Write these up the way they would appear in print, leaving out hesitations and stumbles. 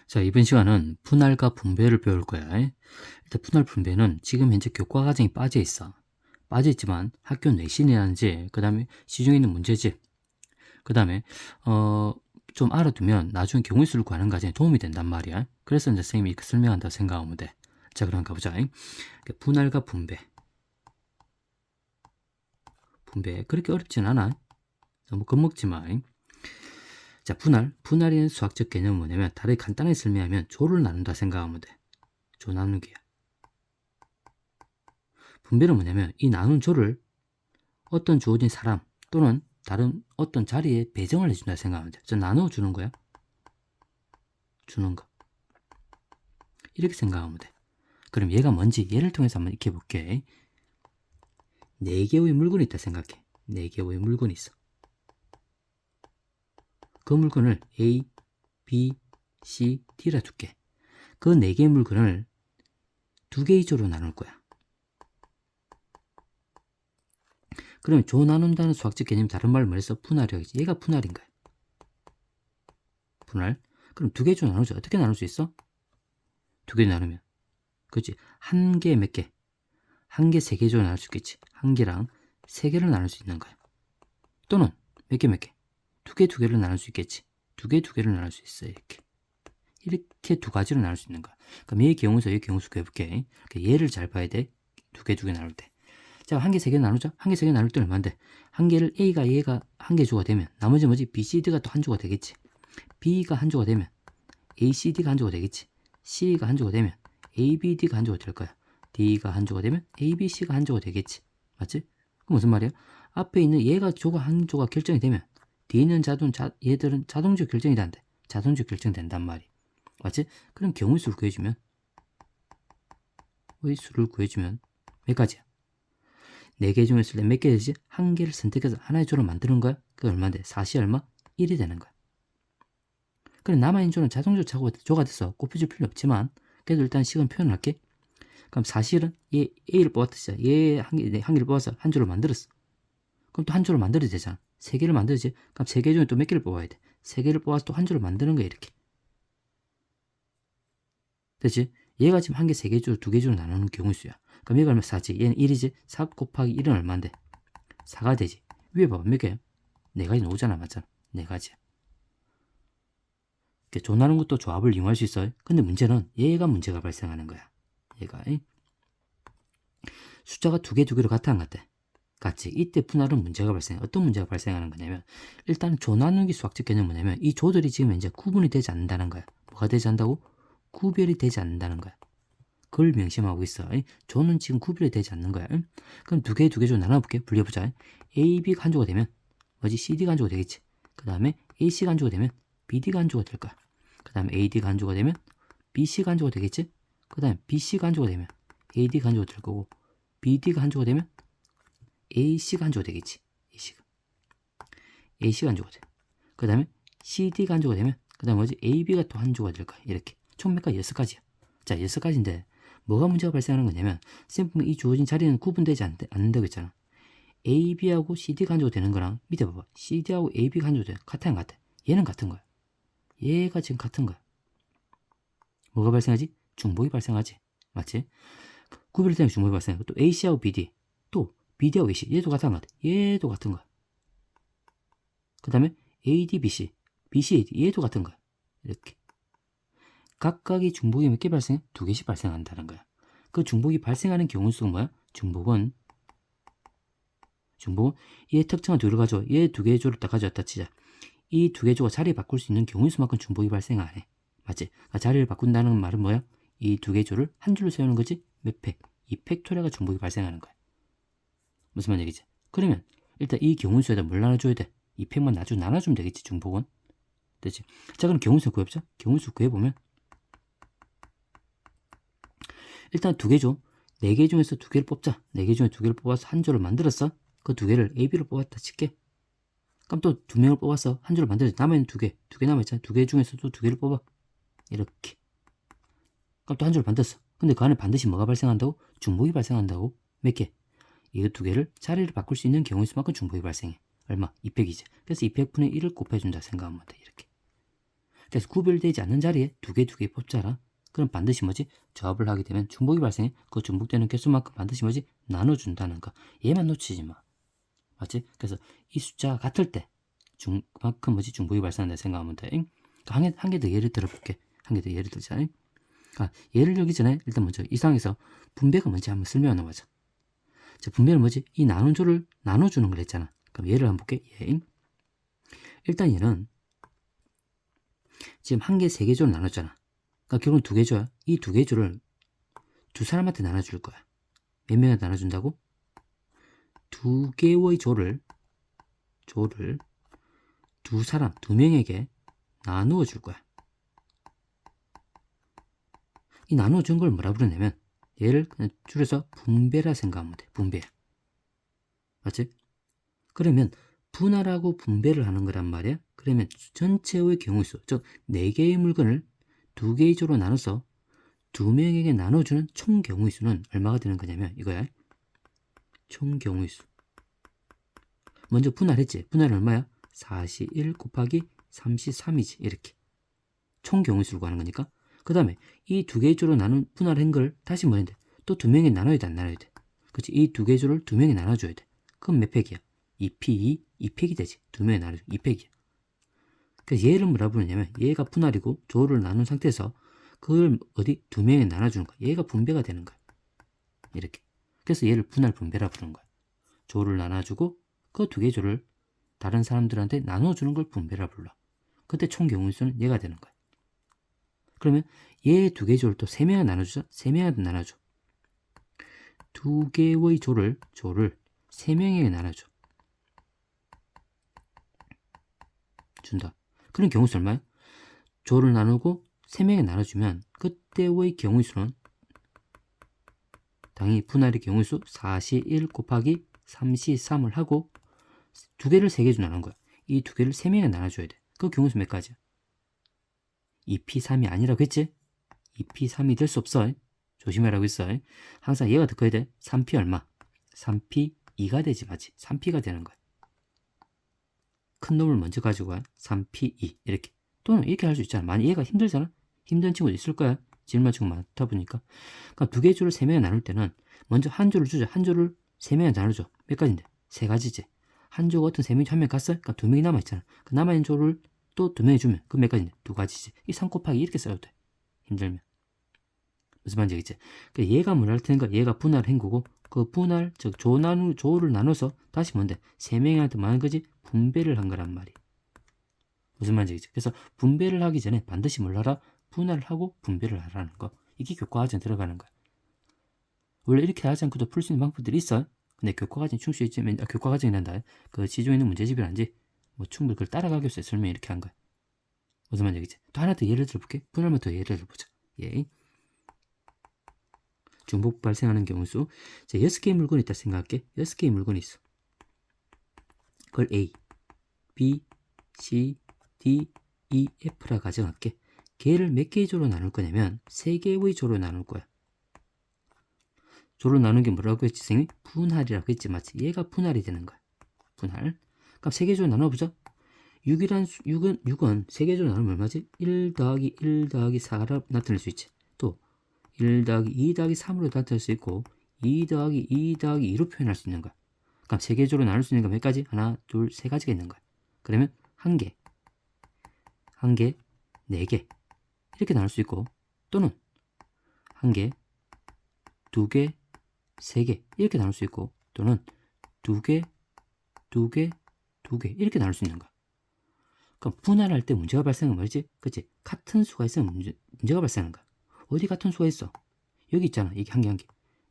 자, 이번 시간은 분할과 분배를 배울 거야. 일단 분할 분배는 지금 현재 교과 과정이 빠져 있어. 빠져 있지만 학교 내신이라든지 그다음에 시중에 있는 문제집, 그다음에 좀 알아두면 나중에 경우의 수를 구하는 과정에 도움이 된단 말이야. 그래서 이제 선생님이 이렇게 설명한다고 생각하면 돼. 자, 그럼 가보자. 분할과 분배. 분배 그렇게 어렵진 않아. 너무 겁먹지 마. 자, 분할이라는 수학적 개념은 뭐냐면 다르게 간단하게 설명하면 조를 나눈다 생각하면 돼. 조 나누기야. 분배는 뭐냐면 이 나눈 조를 어떤 주어진 사람 또는 다른 어떤 자리에 배정을 해준다 생각하면 돼. 저 나눠주는 거야. 주는 거. 이렇게 생각하면 돼. 그럼 얘가 뭔지 예를 통해서 한번 익혀볼게. 4개의 물건이 있다 생각해. 4개의 물건이 있어. 그 물건을 A, B, C, D라 둘게. 그 4개의 물건을 2개의 조로 나눌 거야. 그러면 조 나눈다는 수학적 개념이 다른 말로 말해서 분할이라고 하지. 얘가 분할인 거야. 분할. 그럼 2개 조 나누자. 어떻게 나눌 수 있어? 2개 나누면. 그렇지. 한 개 몇 개? 한 개 3개 조 나눌 수 있겠지. 한 개랑 3개를 나눌 수 있는 거야. 또는 몇 개 몇 개? 2개 2개를 나눌 수 있겠지. 2개 2개를 나눌 수 있어. 이렇게 2가지로 나눌 수 있는 거야. 그럼 얘 경우에서 얘 경우수 구해볼게. 얘를 잘 봐야 돼. 2개 2개 나눌 때. 자, 한 개 3개 나누자. 한 개 3개 나눌 때는 얼마인데? 한 개를 A가 얘가 한 개 조가 되면 나머지 뭐지? B, C, D가 또 한 조가 되겠지. B가 한 조가 되면 A, C, D가 한 조가 되겠지. C가 한 조가 되면 A, B, D가 한 조가 될 거야. D가 한 조가 되면 A, B, C가 한 조가 되겠지. 맞지? 그 무슨 말이야? 앞에 있는 얘가 조가 한 조가 결정이 되면 뒤에 있는 얘들은 자동적으로 결정이 된대. 자동적으로 결정된단 말이. 맞지? 그럼 경우의 수를 구해주면 몇 가지야? 4개 중에서 몇 개 되지? 한 개를 선택해서 하나의 조를 만드는 거야? 그게 얼마인데? 4시 얼마? 1이 되는 거야. 그럼 남아있는 조는 자동적으로 조가 돼서 곱해줄 필요 없지만 그래도 일단 식은 표현을 할게. 그럼 사실은 얘 A를 뽑았듯이 얘한 개를 뽑아서 한 조를 만들었어. 그럼 또 한 조를 만들어야 되잖아. 3개를 만들지. 그럼 3개 중에 또 몇 개를 뽑아야 돼? 3개를 뽑아서 또 한 조를 만드는 거야. 이렇게. 됐지? 얘가 지금 한 개, 3개 조, 2개 조로 나누는 경우의 수야. 그럼 얘가 얼마? 4지. 얘는 1이지. 4 곱하기 1은 얼마인데? 4가 되지. 위에 봐봐. 몇 개야? 4가지 나오잖아. 맞잖아. 4가지야. 조 나누는 것도 조합을 이용할 수 있어요. 근데 문제는 얘가 문제가 발생하는 거야. 얘가. 숫자가 2개로 같아 안 같아? 같이. 이때 분할은 문제가 발생해. 어떤 문제가 발생하는 거냐면 일단 조 나누기 수학적 개념은 뭐냐면 이 조들이 지금 이제 구분이 되지 않는다는 거야. 뭐가 되지 않는다고? 구별이 되지 않는다는 거야. 그걸 명심하고 있어. 조는 지금 구별이 되지 않는 거야. 그럼 2개 조 나눠볼게. 분리해보자. A, B가 한 조가 되면 뭐지? CD가 한 조가 되겠지. 그 다음에 AC가 한 조가 되면 BD가 한 조가 될 거야. 그 다음에 AD가 한 조가 되면 BC가 한 조가 되겠지. 그 다음에 BC가 한 조가 되면 AD가 한 조가 될 거고 BD가 한 조가 되면 AC가 한 조가 되겠지. AC가 한 조가 돼. 그 다음에 CD가 한 조가 되면 그 다음에 뭐지? AB가 또 한 조가 될 거야. 이렇게. 총 몇 가지? 6가지야. 자, 6가지인데 뭐가 문제가 발생하는 거냐면 쌤이 주어진 자리는 구분되지 않는다고 했잖아. AB하고 CD가 한 조가 되는 거랑 밑에 봐봐. CD하고 AB가 한 조가 돼. 같아 안 같아? 얘는 같은 거야. 얘가 지금 같은 거야. 뭐가 발생하지? 중복이 발생하지. 맞지? 구별이 되면 중복이 발생하고 또 AC하고 BD 또 BD하고 AC 얘도 같은 거 같아. 얘도 같은 거야. 그 다음에 AD, BC, BC, AD 얘도 같은 거야. 이렇게 각각의 중복이 몇 개 발생해? 2개씩 발생한다는 거야. 그 중복이 발생하는 경우 수가 뭐야? 중복은 얘 특정한 2개를 가져. 얘 2개의 조를 딱 가져왔다 치자. 이 2개 조가 자리 바꿀 수 있는 경우의 수만큼 중복이 발생 안 해. 맞지? 그러니까 자리를 바꾼다는 말은 뭐야? 이 2개 조를 한 줄로 세우는 거지? 몇 팩? 이 팩토리아가 중복이 발생하는 거야. 무슨 말 얘기지? 그러면 일단 이 경우의 수에다 뭘 나눠줘야 돼? 이 팩만 나눠주면 되겠지, 중복은. 됐지? 자, 그럼 경우의 수 구해보자. 경우의 수 구해보면 일단 2개 조. 4개 중에서 2개를 뽑자. 4개 중에 2개를 뽑아서 한 조를 만들었어. 그 2개를 AB로 뽑았다 칠게. 그럼 또 2명을 뽑아서 한 조를 만들었어. 남아있는 2개 남아있잖아. 2개 중에서 또 2개를 뽑아. 이렇게. 그럼 또 한 조를 만들었어. 근데 그 안에 반드시 뭐가 발생한다고? 중복이 발생한다고. 몇 개? 이 2개를 자리를 바꿀 수 있는 경우의 수만큼 중복이 발생해. 얼마? 2팩이지. 그래서 2팩분의 1을 곱해준다 생각하면 돼. 이렇게. 그래서 구별되지 않는 자리에 두 개 뽑잖아. 그럼 반드시 뭐지? 조합을 하게 되면 중복이 발생해. 그 중복되는 개수만큼 반드시 뭐지? 나눠준다는 거. 얘만 놓치지 마. 맞지? 그래서 이 숫자가 같을 때 그만큼 뭐지? 중복이 발생한다 생각하면 돼. 한 개 더 예를 들어볼게. 한 개 더 예를 들자. 예를 들기 전에 일단 먼저 이 상황에서 분배가 뭔지 한번 설명해 보자. 자, 분배는 뭐지? 이 나눈 조를 나눠주는 걸 했잖아. 그럼 예를 한번 볼게. 예. 일단 얘는 지금 한 개, 세 개 조를 나눴잖아. 그러니까 결국은 두 개 조야. 이 두 개 조를 두 사람한테 나눠줄 거야. 몇 명한테 나눠준다고? 두 개의 조를 두 사람, 두 명에게 나누어 줄 거야. 이 나누어 준 걸 뭐라 부르냐면 얘를 그냥 줄여서 분배라 생각하면 돼. 분배. 맞지? 그러면 분할하고 분배를 하는 거란 말이야. 그러면 전체의 경우수, 즉 4개의 물건을 2개의 조로 나눠서 2명에게 나눠주는 총 경우수는 얼마가 되는 거냐면 이거야. 총 경우수. 먼저 분할했지. 분할은 얼마야? 41 곱하기 33이지. 이렇게. 총 경우수를 구하는 거니까. 그 다음에 이 2개의 조로 나눈 분할한 걸 다시 뭐 해야 돼? 또 2명에 나눠야 돼, 안 나눠야 돼? 그렇지. 이 2개의 조를 2명에 나눠줘야 돼. 그럼 몇 팩이야? 2P2, 2팩이 되지. 2명에 나눠줘. 2팩이야. 그래서 얘를 뭐라 부르냐면 얘가 분할이고 조를 나눈 상태에서 그걸 어디 2명에 나눠주는 거야. 얘가 분배가 되는 거야. 이렇게. 그래서 얘를 분할 분배라 부르는 거야. 조를 나눠주고 그 2개의 조를 다른 사람들한테 나눠주는 걸 분배라 불러. 그때 총 경우수는 얘가 되는 거야. 그러면 얘 2개의 조를 또 3명에 나눠주자. 3명한테 나눠줘. 2개의 조를 3명에게 나눠줘. 준다. 그런 경우수 얼마야? 조를 나누고 3명에 나눠주면 그때의 경우수는 당연히 분할의 경우수 41 곱하기 33을 하고 2개를 3개 주 나눈 거야. 이 2개를 3명에 나눠줘야 돼. 그 경우수 몇 가지야? 2P3이 아니라고 했지? 2P3이 될 수 없어. 조심하라고 했어. 항상 얘가 더 커야 돼. 3P 얼마? 3P2가 되지, 맞지? 3P가 되는 거야. 큰 놈을 먼저 가지고 와. 3P2 이렇게. 또는 이렇게 할 수 있잖아. 많이 얘가 힘들잖아. 힘든 친구도 있을 거야. 질문 친구 많다 보니까. 그러니까 2개의 조를 3명에 나눌 때는 먼저 한 조를 주자. 한 조를 3명에 나눠줘. 몇 가지인데? 3가지지. 한 조가 어떤 3명이 한 명 갔어? 그러니까 2명이 남아있잖아. 그 남아있는 조를 또 2명이 주면 그 몇 가지인데? 2가지지. 이 3 곱하기 이렇게 써도 돼. 힘들면. 무슨 말인지 알겠지? 그러니까 얘가 뭘 할 테니까 얘가 분할을 한 거고 그 분할, 즉 조를 나눠서 다시 뭔데? 3명한테 뭐 하는 거지? 분배를 한 거란 말이야. 무슨 말인지 알겠지? 그래서 분배를 하기 전에 반드시 뭘 하라? 분할을 하고 분배를 하라는 거. 이게 교과과정에 들어가는 거야. 원래 이렇게 하지 않고도 풀 수 있는 방법들이 있어. 근데 교과과정이 충실히 교과과정이란다. 그 지조에 있는 문제집이란지 뭐 충분히 그걸 따라가기 위해서 설명 이렇게 한 거야. 무슨 말인지 알겠지? 또 하나 더 예를 들어볼게. 분할만 더 예를 들어보자. 예. 중복 발생하는 경우수. 자, 6개의 물건이 있다 생각할게. 6개의 물건이 있어. 그걸 A, B, C, D, E, F라 가정할게. 걔를 몇 개의 조로 나눌 거냐면 3개의 조로 나눌 거야. 조로 나누는 게 뭐라고 했지, 선생님이? 분할이라고 했지, 맞지? 얘가 분할이 되는 거야. 분할. 그럼 3개 조로 나눠보자. 6은 3개 조로 나누면 얼마지? 1 더하기 1 더하기 4라 나타낼 수 있지. 또 1 더하기 2 더하기 3으로 나타낼 수 있고 2 더하기 2 더하기 2로 표현할 수 있는 거야. 그럼 3개 조로 나눌 수 있는 거 몇 가지? 하나, 둘, 세 가지가 있는 거야. 그러면 1개, 4개 이렇게 나눌 수 있고 또는 1개, 2개, 3개 이렇게 나눌 수 있고 또는 2개, 2개, 2개 이렇게 나눌 수 있는 거야. 그럼 분할할 때 문제가 발생하면 뭐지? 그치? 같은 수가 있으면 문제가 발생하는 거야. 어디 같은 수가 있어? 여기 있잖아. 이게 한 개.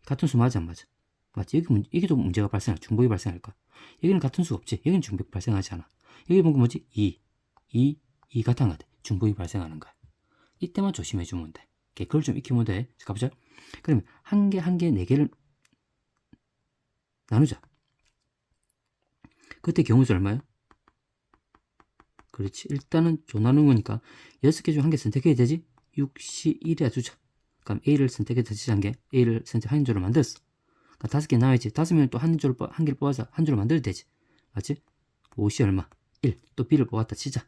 같은 수 맞아, 안 맞아? 맞지? 여기도 문제가 발생할, 중복이 발생할 거야. 여기는 같은 수가 없지. 여기는 중복이 발생하지 않아. 여기 보면 뭐지? 2 같은 거 같아. 중복이 발생하는 거야. 이때만 조심해주면 돼. 그걸 좀 익히면 돼. 자, 가보자. 그러면 한 개, 4개를 나누자. 그때 경우수 얼마야? 그렇지. 일단은 조 나누는 거니까 6개 중 한 개 선택해야 되지? 61이야 주자. 그럼 A를 선택해서 다시 한 개, A를 선택 한 조로 만들었어. 그러니까 5개 나와야지. 5명은 또 한 개를 뽑아서 한 조로 만들어도 되지. 맞지? 50이 얼마? 1. 또 B를 뽑았다 치자.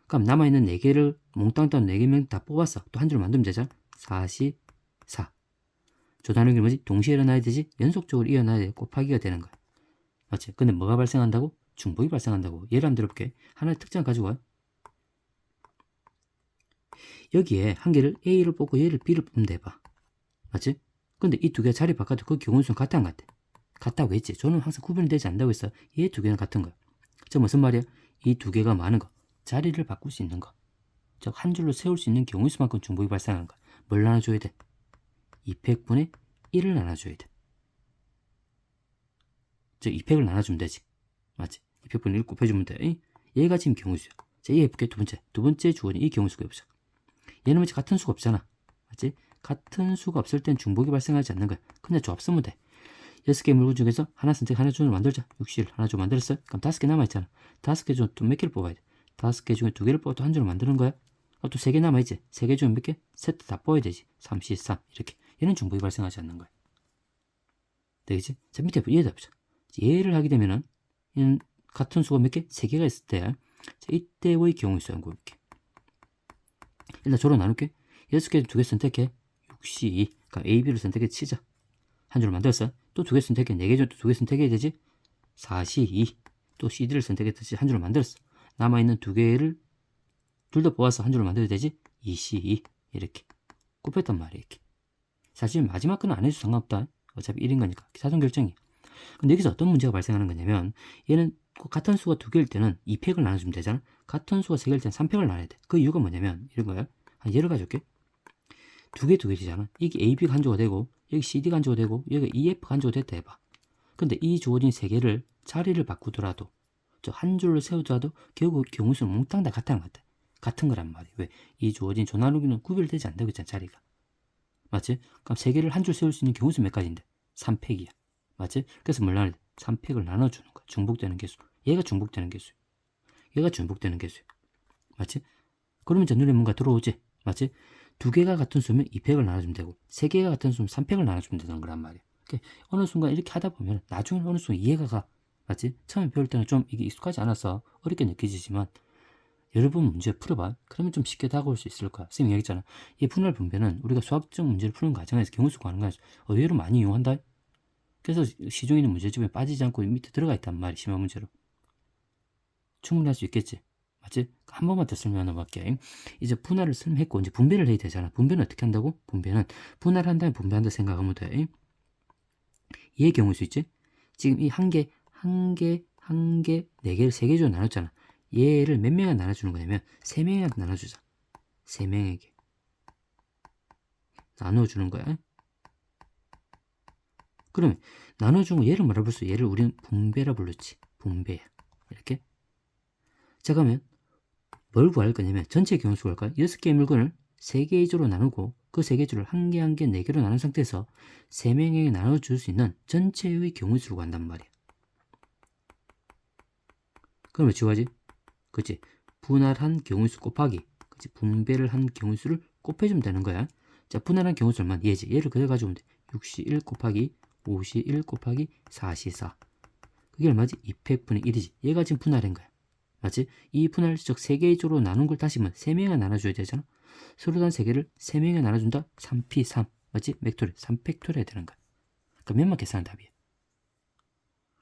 그럼 남아있는 4개를 몽땅 따 4개면 다 뽑았어. 또 한 줄로 만들면 되잖아. 4시 4. 조단하는 게 뭐지? 동시에 일어나야 되지? 연속적으로 일어나야 돼. 곱하기가 되는 거야. 맞지? 근데 뭐가 발생한다고? 중복이 발생한다고. 예를 한번 들어볼게. 하나의 특징 가지고 와. 여기에 한 개를 A를 뽑고 얘를 B를 뽑으면 돼봐. 맞지? 근데 이 두 개 자리 바꿔도 그 경우수는 같아 안 같아? 같다고 했지. 저는 항상 구분이 되지 않는다고 했어. 얘 두 개는 같은 거야. 저 무슨 말이야? 이 두 개가 많은 거. 자리를 바꿀 수 있는 거. 즉 한 줄로 세울 수 있는 경우수만큼 중복이 발생하는 거야. 뭘 나눠줘야 돼? 2팩분의 1을 나눠줘야 돼. 즉 2팩을 나눠주면 되지. 맞지? 2팩분의 1 곱해주면 돼. 얘가 지금 경우수야. 자, 얘 해볼게. 두 번째 주어진 이 경우수가 없어. 얘는 뭐지? 같은 수가 없잖아. 맞지? 같은 수가 없을 땐 중복이 발생하지 않는 거야. 근데 조합 쓰면 돼. 6개의 물건 중에서 하나 선택, 하나 준을 만들자. 60을 하나 준 만들었어. 그럼 5개 남아있잖아. 5개 중 또 몇 개를 뽑아야 돼? 5개 중에 2개를 뽑아 또 한 줄을 만드는 거야. 또 3개 남아있지. 3개 중에 몇 개? 세트 다 뽑아야 되지. 3, 4, 3 이렇게. 얘는 중복이 발생하지 않는 거야. 되겠지? 자, 밑에 얘도 보자. 얘를 하게 되면은 얘는 같은 수가 몇 개? 3개가 있을 때 자, 이때의 경우 수를 구해볼게. 일단 조로 나눌게. 6개 중 2개 선택해. 62. 그러니까 A, B를 선택해 치자. 한 줄을 만들었어. 또 2개 선택해. 4개 중 또 2개 선택해야 되지. 4, 2. 또 CD를 선택했듯이 한 줄을 만들었어. 남아있는 2개를 둘 다 뽑아서 한 줄을 만들어야 되지. 2, 2. 이렇게. 곱했단 말이야. 이렇게. 사실 마지막 건 안 해도 상관없다. 어차피 1인 거니까. 자동 결정이야. 근데 여기서 어떤 문제가 발생하는 거냐면 얘는 같은 수가 2개일 때는 2팩을 나눠주면 되잖아. 같은 수가 3개일 때는 3팩을 나눠야 돼. 그 이유가 뭐냐면 이런 거야. 예를 가져올게. 2개잖아. 이게 AB가 한 조가 되고 여기 CD가 한 조가 되고 여기 EF가 한 조가 됐다 해봐. 근데 이 주어진 3개를 자리를 바꾸더라도 저 한 줄로 세우더라도 결국 경우수는 몽땅 다 같은 것 같아. 같은 거란 말이야. 왜? 이 주어진 조 나누기는 구별되지 않다고 했잖아. 자리가. 맞지? 그럼 3개를 한 줄 세울 수 있는 경우수 몇 가지인데? 3팩이야. 맞지? 그래서 뭘 나눠야 돼? 3팩을 나눠주는 거야. 중복되는 개수. 얘가 중복되는 개수. 얘가 중복되는 개수. 맞지? 그러면 저 눈에 뭔가 들어오지? 맞지? 2개가 같은 수면 2팩을 나눠주면 되고 3개가 같은 수면 3팩을 나눠주면 되는 거란 말이야. 그러니까 어느 순간 이렇게 하다 보면 나중에 어느 순간 이해가 가. 맞지? 처음에 배울 때는 좀 이게 익숙하지 않아서 어렵게 느껴지지만 여러 번 문제 풀어봐. 그러면 좀 쉽게 다가올 수 있을 거야. 선생님이 얘기했잖아. 이 분할 분배는 우리가 수학적 문제를 푸는 과정에서 경우수 구하는 거야. 의외로 많이 이용한다. 그래서 시중에 있는 문제집에 빠지지 않고 밑에 들어가 있단 말이야. 심화 문제로. 충분히 할 수 있겠지. 맞지? 한 번만 더 설명해볼게. 이제 분할을 설명했고 이제 분배를 해야 되잖아. 분배는 어떻게 한다고? 분배는 분할한 다음에 분배한다 생각하면 돼. 얘의 경우일 수 있지? 지금 이 한 개, 4개를 3개 로 나눴잖아. 얘를 몇 명에 나눠주는 거냐면 3명에 나눠주자. 3명에게 나눠주는 거야. 그러면 나눠주는 거 얘를 뭐라 불렀어? 얘를 우리는 분배라 불렀지. 분배야. 이렇게. 자, 그러면 뭘 구할 거냐면 전체 경우수 구할 거야. 6개의 물건을 3개의 조로 나누고 그 3개의 조를 1개, 1개, 4개로 나눈 상태에서 3명에게 나눠줄 수 있는 전체의 경우수를 구한단 말이야. 그럼 어찌 구하지? 그치? 분할한 경우수 곱하기 그치? 분배를 한 경우수를 곱해주면 되는 거야. 자, 분할한 경우수 얼마나? 얘지. 얘를 그대로 가져오면 돼. 61 곱하기 51 곱하기 44. 그게 얼마지? 200분의 1이지. 얘가 지금 분할한 거야. 맞지? 이 분할, 즉 3개의 조로 나눈 걸 다시 면 3명에 나눠줘야 되잖아. 서로 단 3개를 3명에 나눠준다? 3p3. 맞지? 팩토리얼. 3팩토리얼 해야 되는 거야. 그러니까 몇만 계산한 답이야.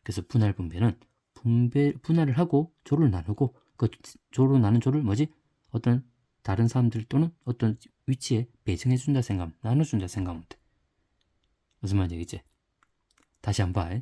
그래서 분할 분배는 분할을 하고 조를 나누고 그 조로 나눈 조를 뭐지? 어떤 다른 사람들 또는 어떤 위치에 배정해준다 생각하면 나눠준다 생각하면 돼. 무슨 말인지 알겠지? 다시 한번 봐.